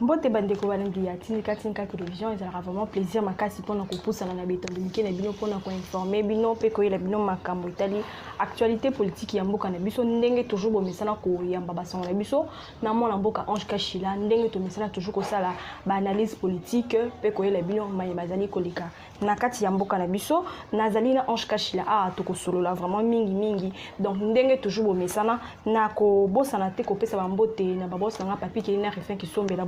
Mbote bandeko balangi ya Tika télévision, ils ont vraiment plaisir makasi pona ko poussa na beto de na bino pona ko informer bino pe ko yela bino makambo itali actualité politique ya mboka na biso ndenge toujours bo mesana ko yamba basanga na biso na mona mboka Ange Kashila ndenge to mesana toujours ko sala ba analyse politique pe ko yela bino maye bazali kolika na kati ya mboka na biso nazali na Ange Kashila to ko solo la vraiment mingi donc ndenge toujours bo mesana na ko bosana te ko pesa ba mbote na ba bosanga papi ki na refin ki sombe la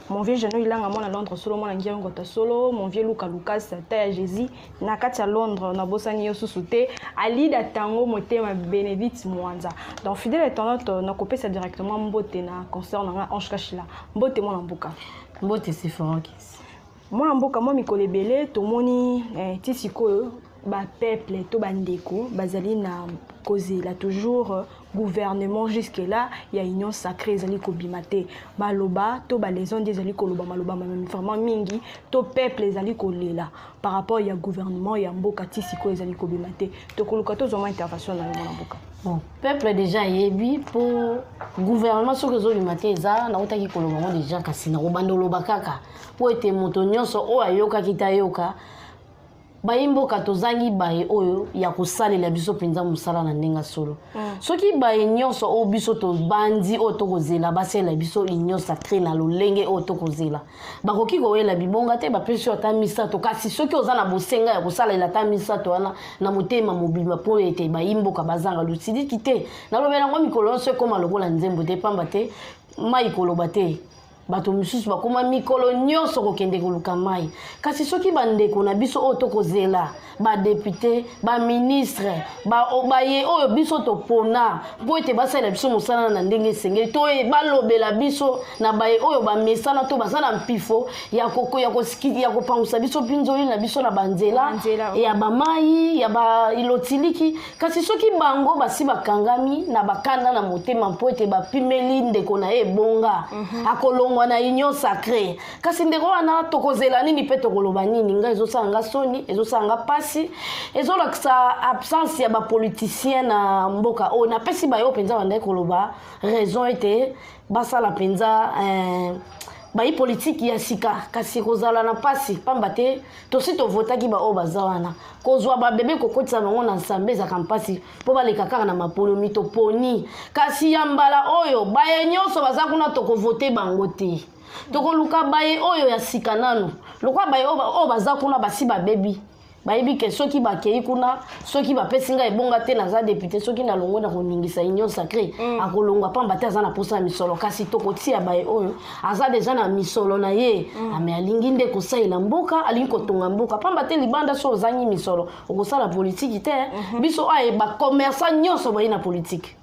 mon vieux Jeannot il a un à Londres solo mon angia ngota solo mon vieux Lucas ta Jésus na kati ya Londres na bosani yo susute ali da tango motema Benedict Mwanza donc fidèle étonnante na copé ça directement mbote na concert na Ange Kashila mbote mon mboka mbote c'est fort mon mboka moi mikole belé to moni tisiko ba peuple to bandeko bazali na causer là toujours gouvernement jusque là il y a union sacrée zali ko bimate maloba to ba les ondes zali ko loba maloba même vraiment mingi to peuple zali ko lela par rapport ya gouvernement ya mboka tisiko zali ko bimate to koluka to zoma intervention na mboka bon peuple déjà yebi pour gouvernement so que zo bimate za na utaki ko loba déjà kasi na obandolo bakaka po ete moto nyonso o ayoka kitayoka bayimbo katozangi baye oyo ya kosalela biso penza musala na ndenga solo soki baye nyonso o biso to bandi o to kozela basela biso union sacrée na lolenge o to kozela bakoki koyela bibonga te ba pesio ata misato kasi soki ozana bosenga ya kosalela ata misato wana na motema mobile po ete bayimbo ka bazanga lusidi kite na lobela ngo mikolo nso koma lokola nzembo te pamba te mai koloba te bato misusu bakoma mikolo nyonso kokende koluka mai kasi soki bandeko na biso oyo tokozela ba député ba ministre ba obaye oyo biso topona po ete basala biso mosala na ndenge esengeli to balobela biso na baye oyo bamesana to basala mpifo ya kopangusa biso mpinzoli na biso na banzela ya bamai ya bailotiliki kasi soki bango basi bakangami na bakanda na motema po ete bapimeli ndeko na ye ebonga akolongwa na union sacrée kasi ndeko wana tokozela nini pe tokoloba nini nga ezosala nga soni ezosala nga pasi ezolakisa absence ya bapoliticien na mboka o na pesi bayo penza banda koloba raison ete basala penza bayi politique ya sika kasi kozala na pasi pamba te tosi tovotaki ba o bazawana kozwa ba bebe kokotisa bango na nsambe za kampasi po baleka kaka na mapolo mitoponi kasi ya mbala oyo baye nyonso baza kuna tokovote bango te tokoluka baye oyo ya sika nano lokwa baye o baza kuna basi babebi bayebi ke soki bakei kuna soki bapesinga ebonga te naza député soki na longo na koningisa union sacrée akolonga pamba te aza na posa misolo kasi tokotia baye oyo aza deja na misolo na ye ame alingi nde kosalela mboka alingi kotonga mboka pamba te libanda so ozangi misolo okosala politique te biso aye bakomersa nyonso bayi na politique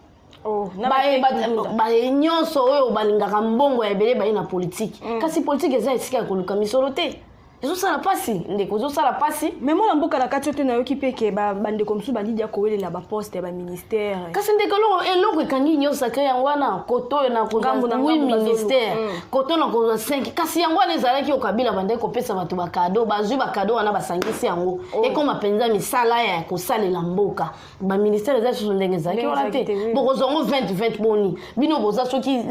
baye nyonso oyo balingaka mbongo ya ebele bayi na politique kasi politique eza esika ya koluka misolo te ezosala pasi ndeko ezosala pasi mais moi na mboka na kati te na yoki peke bandeko msusu balidia kowelela ba poste ba ministère kasi ndeko eloko ekangi nyonso sacré yango wana koto na kongambo na ministère koto na koza 5 kasi yango wana ezalaki okabila bandeko kopesa bato ba cadeau bazwi ba cadeau wana basangisi yango ekoma penza misala ya kosalela mboka ba ministère eza susu ndenge ezalaki wana te bokozongo 20 boni bino boza soki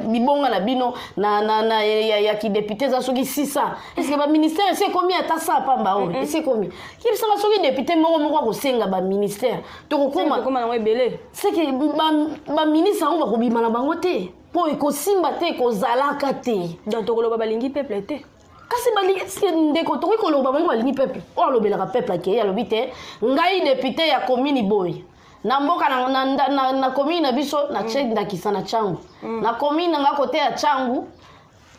bibonga na bino na ya ki député za soki 600 est-ce que ba ministère c'est combien ta ça pamba o c'est combien qui ça soki député moko ko senga ba ministère to kokoma na webele c'est que ba ministre on va ko bimana bango te po ekosimba te kozalaka te donc to koloba balingi peuple te kasi balingi ndeko to koloba bango balingi peuple o alobelaka peuple ake alobi te ngai député ya commune boy na mboka na commune na biso na ndakisa na changu na commune nga kote ya changu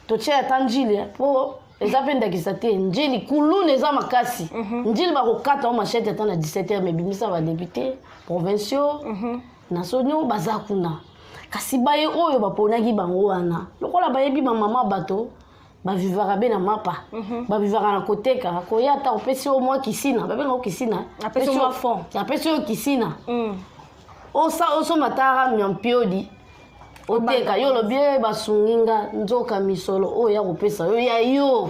to tia tanjili po ezapenda kisate njili kulune eza makasi njili bakokata o machete ata na 17h mais bimisa ba député provinciaux nationaux baza kuna kasi baye oyo baponaki bango wana lokola bayebi ba mama bato ba vivara be na mapa ba vivara na koteka koya ta opesi au moins kisina babenga o kisina apesi au fond apesi o kisina oso matara myampiodi oteka yo lobie basunginga nzoka misolo oyo ya kopesa yo ya yo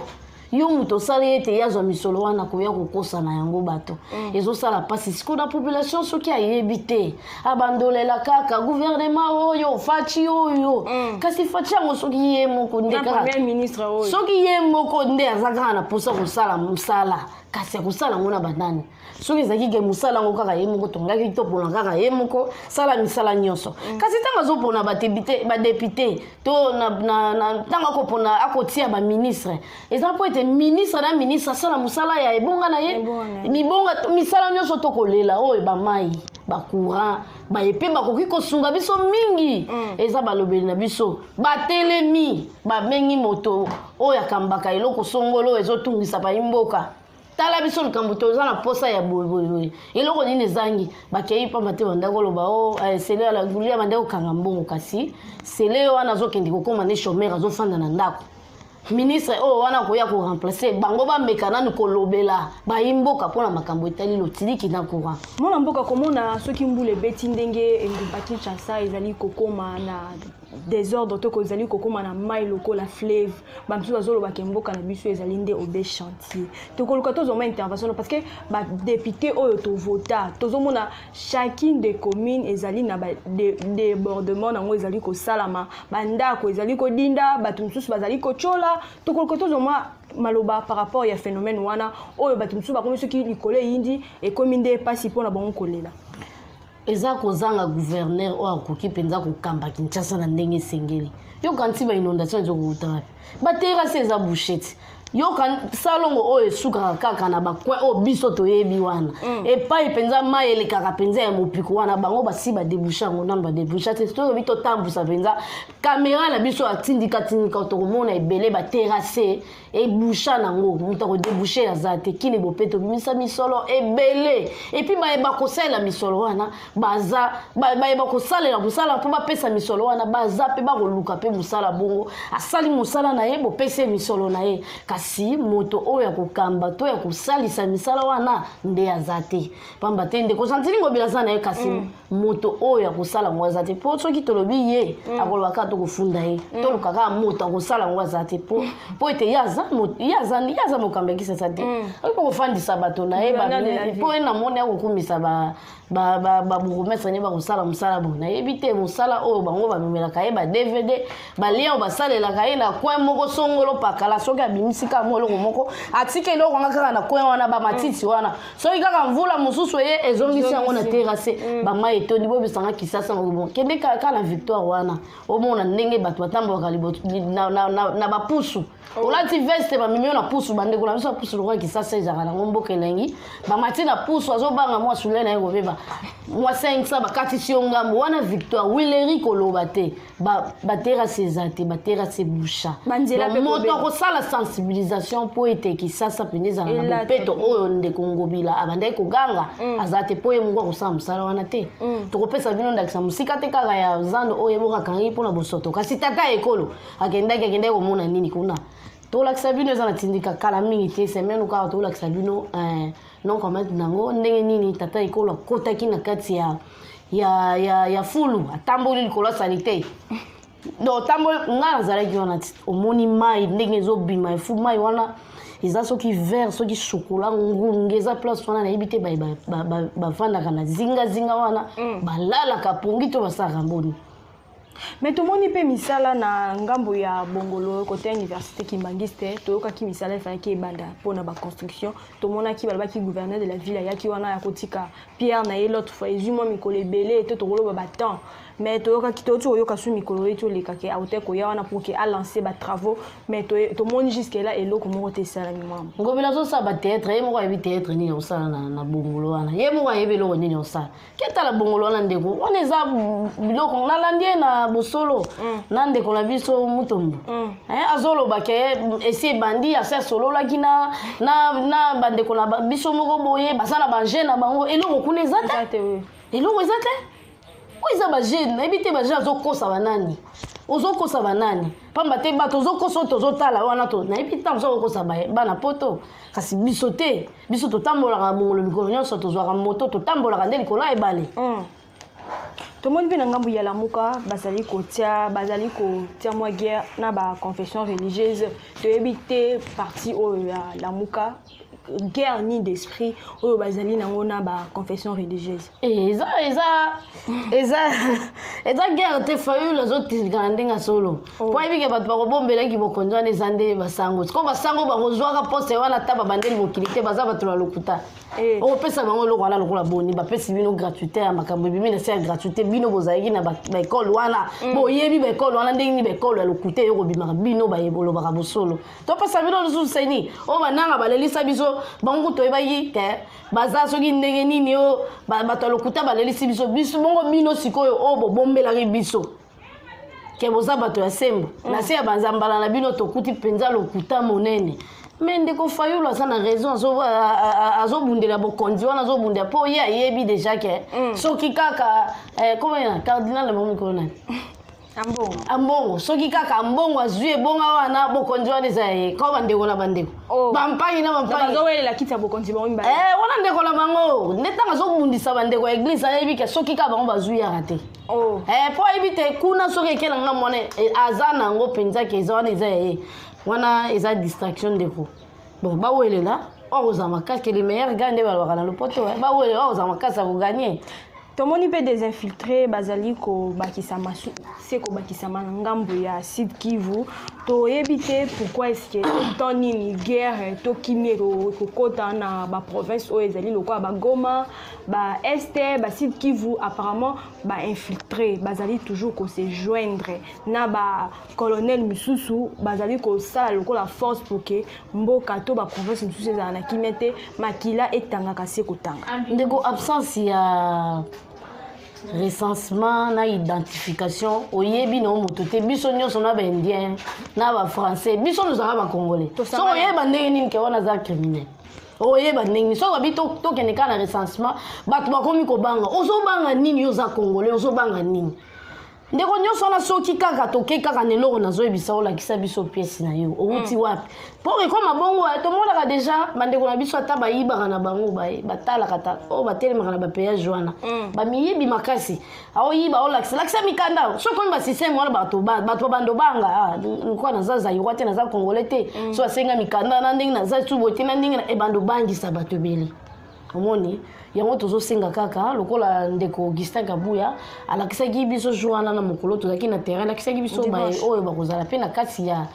yo muto sala ete yazwa misolo wana koya kokosa na yango bato ezosala pasi siko na population soki ayebi te abandolela kaka gouvernement oyo faci oyo kasi faci yango soki ye moko nde kaka soki ye moko nde aza kaka na posa kosala mosala kasi akosala ngo na banani soki ezalaki ke mosala yango kaka ye moko tongaki to mpona kaka ye moko sala misala nyonso kasi ntango azopona badepute to ntango akopona akotia baministre eza mpo ete ministre na ministre asala mosala ya ebonga na ye misala nyonso tokolela oyo bamai bacourant baepe bakoki kosunga biso mingi eza balobeli na biso batelemi babengi moto oyo akambaka eloko songolo ezotungisa bayimboka tala biso likambo toza na posa ya boye eloko nini ezangi bakei pamba te banda koloba o sele ala gulia banda kokanga mbongo kasi sele wana azokende kokoma ne chômeur azofanda na ndako ministre o wana koya ko remplacer bango bameka nanu kolobela bayimboka mpona makambo etali lotiliki na courant mona mboka komona soki mbula ebeti ndenge engumba Kinshasa ezali kokoma na désordre to kozali kokoma na mai lokola fleuve bamisusu bazolobaka mboka na biso ezali nde obe chantier tokoluka tozoma intervention parce que badepute oyo tovota tozomona chacune des communes ezali na débordement nango ezali kosalama bandako ezali kodinda bato misusu bazali kochola tokoluka tozoma maloba par rapport ya phénomène wana oyo bato misusu bakomi soki likolo eyindi ekomi nde pasi mpona bango kolela eza kozanga gouverneur oyo akoki mpenza kokamba Kinshasa na ndenge esengeli yoka nti bainondation ezokouta wapi baterasi eza bouchette yoka salongo oyo esukaka kaka na bakwe oyo biso toyebi wana epai mpenza mai elekaka mpenza ya mopiko wana bango basi badebushe yango nano badebushe te toyobi totambusa mpenza kamera na biso atindika tokomona ebele baterase ebusha nango moto akodebushe aza te kini bope tobimisa misolo ebele epuis bayeba kosalela misolo wana baza bayeba kosalela mosala mpo bapesa misolo wana baza mpe bakoluka mpe mosala bongo asali mosala na ye bopesa misolo na ye kasi moto oyo akokamba to ya kosalisa misala wana nde aza te pamba te ndeko santili ngobila aza na ye kasi moto oyo akosala ngo aza te mpo soki tolobi ye akoloba kaka tokofunda ye tolukaka moto akosala ngo aza te mpo ete yaza mokamba ya Kinshasa te oyo kofandisa bato na ye mpo ye namoni akokumisa babourgmestre ne bakosala mosala bo nayebi te mosala oyo bango bamemelaka ye ba-DVD balia oyo basalelaka ye na coin moko songolo pakala soki abimisika mo eloko moko atika eloko nga kaka na coin wana bamatiti wana soki kaka mvula mosusu ye ezongisi yango na terase bamai etondi bobisanga Kinshasa kende kaka na victoire wana omona ndenge bato batambolaka na bapusu olati veste bamimio na pusu bandeko na biso bapusu lokola Kinshasa ezaka nango mboka elengi bamati na pusu azobanga mwa sule na ye kobeba mwa 500 bakatisi yo ngambo wana victoire wileri koloba te baterase eza te baterase busha moto akosala sensibilisation mpo ete Kinshasa pene ezala na bopeto oyo ndeko ngobila abandaki koganga aza te mpo ye mongo akosala mosala wana te tokopesa bino ndakisa mosika te kaka ya zando oyo yeboka kangi mpona bosoto kasi tata ekolo akendaki komona nini kuna tolakisa bino eza na tindika kala mingi te semaine kaka tolakisa bino non comment nango ndenge nini tata ekolo akotaki na kati ya fulu atamboli likolo asali te donc tamboli nga nazalaki wana omoni mai ndenge ezobima efu mai wana eza soki vert soki chocolat ngunge eza place wana nayebi te bavandaka na zingazinga wana balalaka pongi to basalaka mboni mais tomoni pe misala na ngambo ya bongolo côté université Kimbangiste toyokaki misala efalaki ebanda mpona baconstruction tomonaki balobaki gouverneur de la ville ayaki wana ya kotika pierre na ye l'autre fois ezwi mwa mikolo ebele to tokoloba batemps mais toyokaki toti oyoka su mikolo eti olekaki aute koya wana pour ke alancer batravaux mais tomoni jusque là eloko moko te esalami mwama ngobila azosala bateatre ye moko ayebi teatre nini osala na bongolo wana ye moko ayebi eloko nini osala ketala bongolo wana ndeko wana eza biloko nalandi ye na bosolo na ndeko na biso mutombo azoloba ke esi ebandi ase asololaki na bandeko na biso moko boye baza na baje na bango eloko kuna eza te eloko eza te oyo eza bagene nayebi te bagene azokosa banani ozokosa banani pamba te bato ozokosa oyo tozotala wana nayebi ntango so okokosa bana poto kasi biso te biso totambolaka mongolo mikolo nyonso tozwaka moto totambolaka nde likolo ya ebale Tout le monde vient dans la Lamuka, bazali kotia moi guerre na ba confession religieuse de éviter partie au la Lamuka guerre ni d'esprit au bazali na ba confession religieuse. Et eza guerre te fayu les autres gandenga solo. Pour éviter ba bombela ki bokonjwa les ande basango. Ko basango ba rozwaka poste wana taba bandeli bokilité baza batula lokuta. O pesa bango lo wana lokola boni ba pesi bino gratuité ya makambo bimi na c'est gratuité bino bozaki na ba école wana bo yebi ba école wana ndenge ni ba école ya lokuta yo bimaka bino ba yebolo ba bosolo to pesa bino lusu seni o bananga balelisa biso bango to ebayi ke baza soki ndenge nini yo bato lokuta balelisi biso bongo bino sikoyo o bo bombela biso ke boza bato ya sembo na se ya banzambala na bino to kuti penza lokuta monene. Mais ndeko Fayulu ça na raison azobundela bokonzi wana azobundela po ye ayebi déjà que soki kaka comment ya cardinal mo mikono ambongo soki kaka ambongo azue bonga wana bokonzi wana za ko bandeko na bandeko bampangi na bampangi bazowelela kitsa bokonzi ba wimba wana ndeko la bango netanga azobundisa bandeko église ayebi que soki kaka bango bazui ya raté po ebite kuna soki kela nga mone azana ngo penza ke zona za wana eza distraction de vous bon ba welela oza makasi que les meilleurs gagnent ba le poto ba welela oza makasi ko gagner tomoni pe désinfiltré bazali ko bakisa masu c'est ko bakisa ngambo ya Sud Kivu to éviter pourquoi est-ce que tant ni guerre to kimero ko kota na ba province o ezali lokwa ba Goma ba Est ba Sud Kivu apparemment ba infiltré bazali toujours ko se joindre na ba colonel Mususu bazali ko sala lokola force pour que mboka to ba province Mususu za na kimete makila etanga kasi kotanga ndeko absence ya recensement na identification oyebi no moto te biso nyonso na ba indien na ba français biso nous ba congolais so oyeba ndenge nini ke wana za criminel oyeba ndenge so ba to kene kana recensement bato bakomi ko banga ozobanga nini yo za congolais ozobanga nini ndeko nyonso na soki kaka toke kaka neloko nazoyebisa olakisa biso pièce na yo outi wapi pour ekoma bongo to monaka déjà bandeko na biso ata bayibaka na bango batalaka ta o batelemaka na bapéage wana bamiyibi makasi aoyiba olakisa mikanda soki ba système wana bato bando banga nkwa naza yiwa te naza congolais te so asenga mikanda na ndenge naza tubo te na ndenge na ebando bangisa bato bele omoni yango tozosenga kaka lokola ndeko Augustin Kabuya alakisaki biso joana na mokolo tozaki na terrain alakisaki biso oyo bakozala pe na kati ya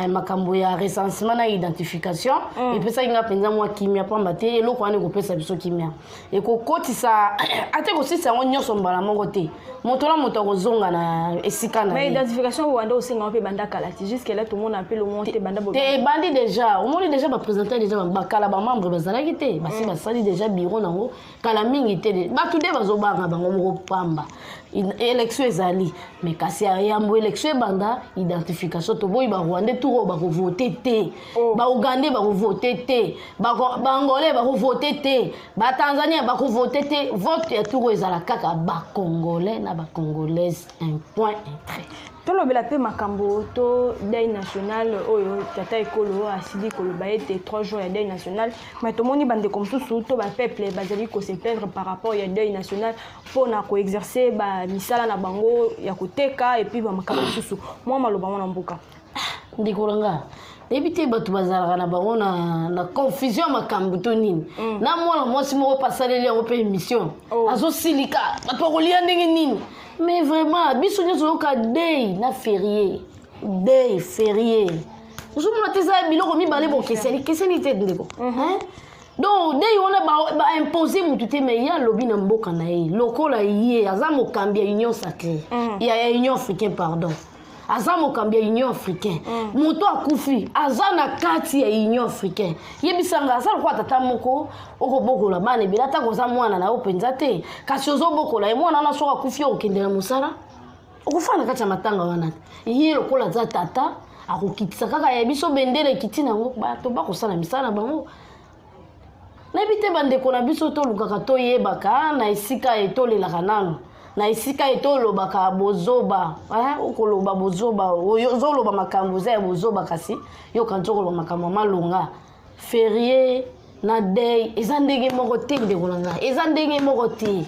makambo ya recensement na identification epesaki nga mpenza mwa kimia pamba te eloko wana ekopesa biso kimia ekokotisa ate kosisa yango nyonso mbala moko te moto na moto akozonga na esika na mais identification wanda osenga mpe banda kala ti jusque là tout le monde appelle au monde te banda bo te bandi déjà au monde déjà ba présenter déjà bakala ba membre bazalaki te basi basali déjà bureau nango kala mingi te batu de bazobanga bango moko pamba élection ezali mais kasi yambo élection banda identification to boy ba rwandais tout ba voter te ba ougandais ba voter te ba angolais ba voter te ba tanzania ba voter te vote ya tout ezala kaka ba congolais na ba congolaise un point un trait to lobela pe makambo to deuil national oyo tata ekolo asidi koloba ete 3 jours ya deuil national mais to moni bande comme tout to ba peuple bazali ko se plaindre par rapport ya deuil national pour na ko exercer ba misala na bango ya koteka et puis ba makambo susu moi maloba mona mbuka ndikolanga ebite bato bazalaka na bango na confusion makambo to nini na mwana mwasi moko pasaleli yango pe émission azosilika bato bakolia ndenge nini mais vraiment biso nyonso yoka deuil na férié ozomona te eza biloko mibale bokeseni te ndeko donc deuil wana baimpose motu te mais ye alobi na mboka na ye lokola ye aza mokambi ya union sacrée ya union africaine pardon aza mokambi ya union africaine moto akufi aza na kati ya union africaine yebisanga aza lokwa tata moko okobokola bana ebele ata koza mwana na yo mpenza te kasi ozobokola ye mwana wana soki akufi okokende na mosala okofana na kati ya matanga wana ye lokola aza tata akokitisa kaka ya biso bendele ekiti nango bato bakosala misala na bango nayebi te bandeko na biso tolukaka toyebaka na esika etolelaka nano na esika etolobaka bozoba okoloba bozoba ozoloba makambo za ya bozoba kasi yoka nzokoloba makambo malonga férié na deuil eza ndenge moko te ndeko na ngai eza ndenge moko te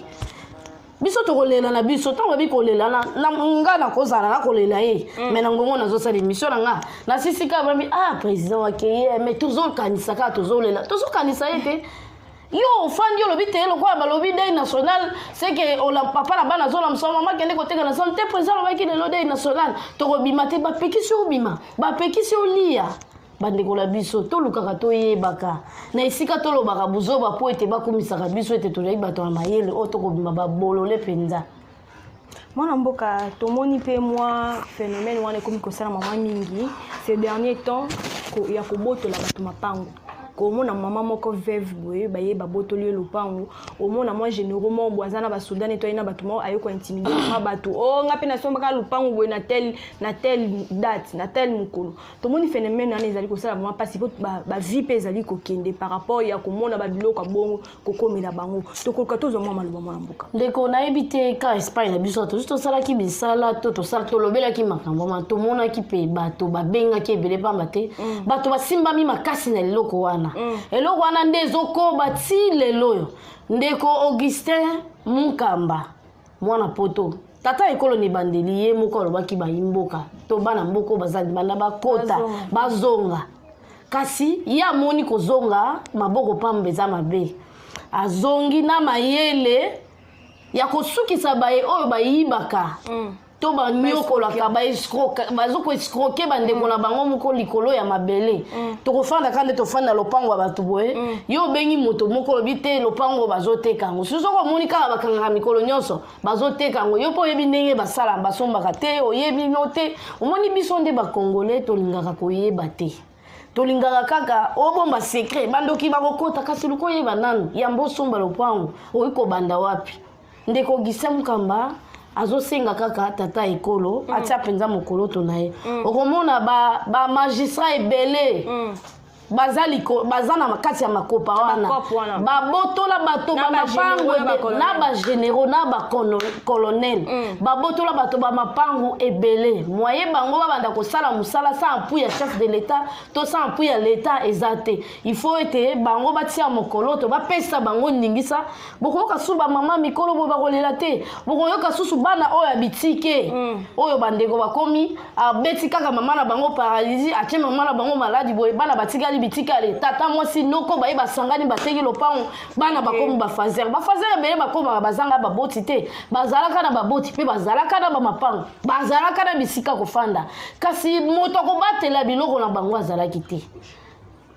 biso tokolela na biso ntango babi kolela na nga na kozala na kolela ye me na ngongo nazosala émission na nga nasisika babi président wakeye me tozokanisa kaka tozolela tozokanisa ye te yo fandi olobi te lokola balobi deuil national c'est que papa na bana azolamusa mama kende koteka na zone te président alobaki lelo deuil national tokobima te bapekisi obima bapekisi olia bandeko la biso tolukaka toyebaka na esika tolobaka buzoba po ete bakumisaka biso ete tozali bato ya mayele oyo tokobima babolole mpenza mwana mboka tomoni mpe mwa phénomène wana ekomi kosala mama mingi ces derniers temps ya kobotola bato mapango komona mama moko veuve boye baye babotoli lopango omona moi généraux mo boisana ba soudan nettoyer na bato mo ayoko intimider ma bato nga pe na sombaka lopango boye na tel date na tel mukolo to moni phénomène na ezali ko sala moi parce que ba vie pe ezali ko kende par rapport ya komona ba biloko bongo kokomela bango to ko katozo mo maloba mo mboka ndeko na ebité ka Espagne na biso to juste sala ki bisala to sala to lobela ki makambo ma to mona ki pe bato babenga ki ebele pamba te bato basimba mi makasi na liloko wana eloko wana nde ezokoba ti lelo yo ndeko Augustin Mukamba mwana poto tata ekolo ni bandeli ye moko alobaki bayimboka to bana mboko bazali bana bakota bazonga kasi ya moni kozonga maboko pamba eza mabe azongi na mayele ya kosukisa baye oyo bayibaka to banyokolaka bazoko escroquer bandeko na bango moko likolo ya mabele tokofanda kande tofanda lopango ya bato boye yo bengi moto moko lobi te lopango bazoteka yango soki omoni kaka bakangaka mikolo nyonso bazoteka yango yo mpo oyebi ndenge basala basombaka te oyebi no te omoni biso nde bakongole tolingaka koyeba te tolingaka kaka obomba secret bandoki bakokota kasi luko yeba nanu yambo somba lopango oyi kobanda wapi ndeko Augustin Mukamba azosenga kaka tata ekolo atia penza mokolo to na ye okomona ba magistrat ebele baza na makati ya makopa wana babotola bato bamapango na bagénéraux na bacolonel babotola bato bamapango ebele moye bango babanda kosala mosala sa appui ya chef de l'état to sa appui ya l'état eza te il faut ete bango batia mokolo to bapesa bango ndingisa bokoyoka susu bamama mikolo boye bakolela te bokoyoka susu bana oyo ya bitike oyo bandeko bakomi abeti kaka mama na bango paralysie atie mama na bango maladi boye bana batikali bitikale tata mwasi noko baye basangani bateki lopango bana bakomi bafazer ebele bakoma bazanga baboti te bazalaka na baboti mpe bazalaka na bamapango bazalaka na bisika kofanda kasi moto akobatela biloko na bango azalaki te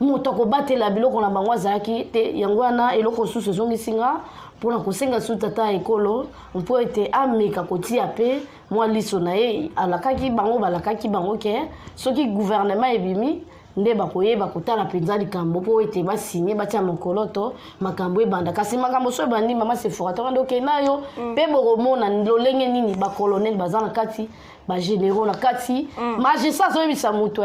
moto akobatela biloko na bango azalaki te yango wana eloko susu ezongisinga mpona kosenga su tata ekolo mpo ete ameka kotia pe mwa liso na ye alakaki bango balakaki bango ke soki gouvernement ebimi nde bakoyeba kotala mpenza likambo mpo ete basinye batia mokolo to makambo ebanda kasi makambo so ebandi mama Sephora tokende okenda yo mpe bokomona lolenge nini bacolonel baza na kati bagénéraux na kati magistrat azoyebisa moto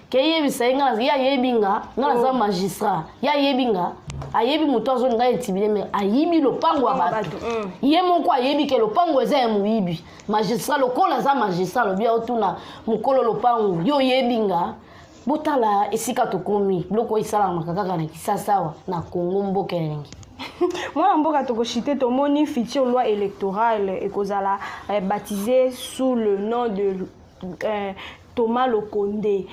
ke yebisa ye nga yayebi nga naza magistrat yayebi nga ayebi moto azolinga intimide me ayibi lopango ya bato ye moko ayebi ke lopango eza ya moyibi magistrat lokola aza magistrat lobi aotuna mokolo lopango yo oyebi nga botala esika tokomi biloko esalamaka kaka na Kisasa na Congo mboka elengi mwana mboka tokoshite tomoni future loi électorale ekozala baptisée sous le nom de Thomas Lokonde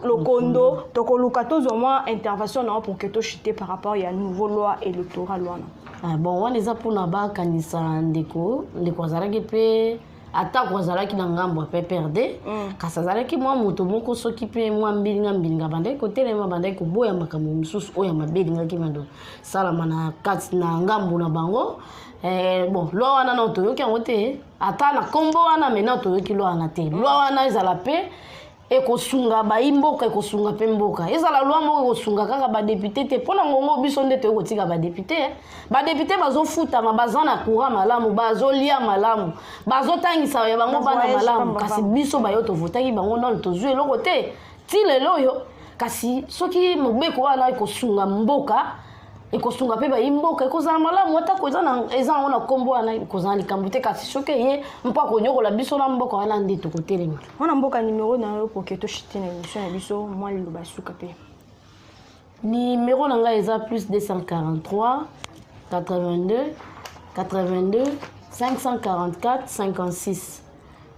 Lokondo tokoluka tozomwa intervention na pour que toshite par rapport à une nouvelle loi électorale wana bon wana eza mpona bakanisa ndeko azalaki mpe atako azalaki na ngambo ya PPRD kasi azalaki mwa moto moko soki mpe mwa mbilinga bandaki kotelema bandaki koboya makambo mosusu oyo mabe elingaki bando salama na kati na ngambo na bango bon lwa wana na toyoki yango te ata na kombo wana mena toyoki lwa wana te lwa wana ezala mpe ekosunga bayimboka ekosunga pe mboka ezala lwa moko ekosunga kaka badepute te mpona ngongo biso nde toyei kotika badepute badepute bazofutama baza na courant malamu bazolia malamu bazotangisa ya bango bana malamu kasi biso bayo tovotaki bango nano tozwi eloko te ti lelo oyo kasi soki mobeko wana ekosunga mboka ekosunga pe bayimboka ekozala malamu atako eza yango na kombo wana ekozala likambo te kasi soki ye mpo akonyokola biso na mboka wana nde tokotelema wana mboka numero na yo poke toshite na émission na biso mwa liloba suka pe numero na ngai eza plus 243 82 82 544 56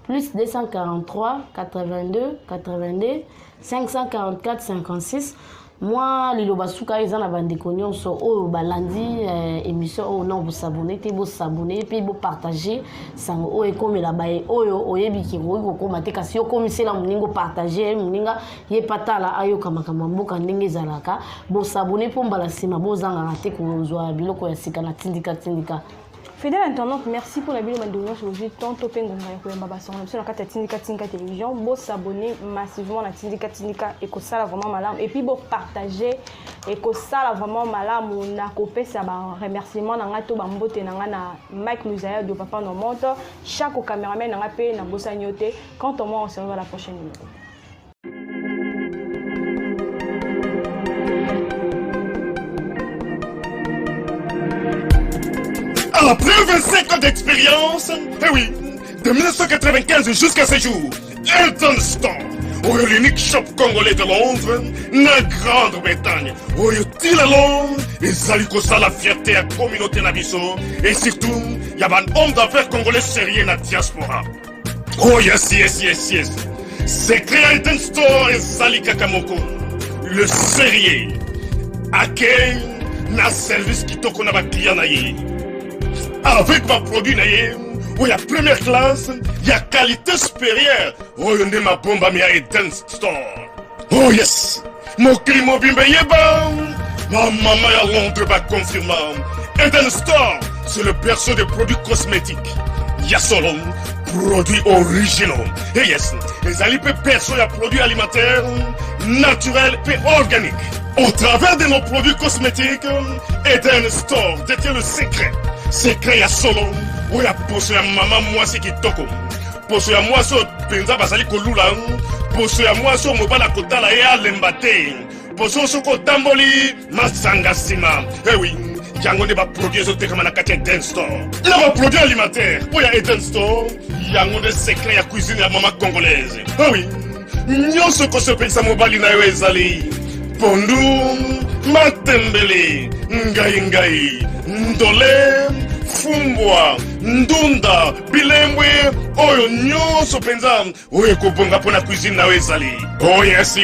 plus 243 82 82 544 56. Moi, Liloba Souka, ils ont abandonné sur oh balandi émission oh non vous s'abonner, vous s'abonner puis vous partager ça oh et comme la baie oh oyebi ki ko komate kasi comme c'est la muningo partager muninga ye patala ayo kama mboka ndenge zalaka vous s'abonner pour balasima bo zanga te ko zwa biloko ya sika na tindika. Fidèle internaute, merci pour la vidéo de aujourd'hui. Tonto Pengonga et Mbabasson. Nous sommes dans Tindika Télévision. Vous s'abonner massivement à Tindika et que ça vraiment malade. Et puis vous partager et que ça vraiment malade. On a coupé ça remerciement dans la Tobambote na Mike Muzaya de Papa no monte. Chaque caméraman n'a payé na bossa nyoté. Quant à moi, on se revoit la prochaine numéro. Après 25 ans d'expérience, eh oui, de 1995 jusqu'à ce jour, Elton Store, l'unique shop congolais de Londres, la Grande-Bretagne, où il la Londres, et Alikosa la fierté à la communauté Nabiso, et surtout, il y a un homme d'affaires congolais sérieux dans la diaspora. Oh yes. C'est créé Elton Store et Zali Kakamoko, le sérieux, à quel na service qui t'a qu'on a client naïe. Avec ma produit, où il y a première classe, il y a qualité supérieure. Oh, il y a ma bombe à Eden Store. Oh yes, mon climat bimbe yeba. Ma maman à Londres va confirmer. Eden Store, c'est le berceau des produits cosmétiques. Il y a solo produits originaux. Et yes, les alipes perso et produits alimentaires, naturels et organiques. Au travers de nos produits cosmétiques, Eden Store détient le secret. Secret ya solo, où ya poso ya maman moi c'est qui toko. Poso ya moi so penza basali kolula, poso ya moi so mobala kotala ya lembate. Poso so kotamboli masanga sima. Eh oui, yango ne ba produit so te kama na kati Eden Store. Na ba produit alimentaire, où ya Eden Store, yango de secret ya cuisine ya maman congolaise. Eh oui, nyonso ko so pensa mobali na yo ezali. Pondu, matembele, ngai, ndole, fumbwa, ndunda, bilembwe, oyo nyonso penza, oyo kobonga pona cuisine na ezali. Oh yes.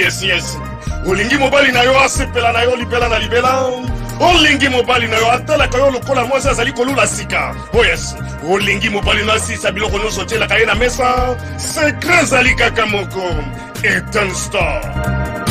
Olingi mobali na yo asepela na yo libela na libela. Olingi mobali na yo atala kayo lokola mwasi azali kolula sika. Oh yes. Olingi mobali na sisa biloko nyonso tiela kaye na mesa. Secret zali kaka moko. Eden Store.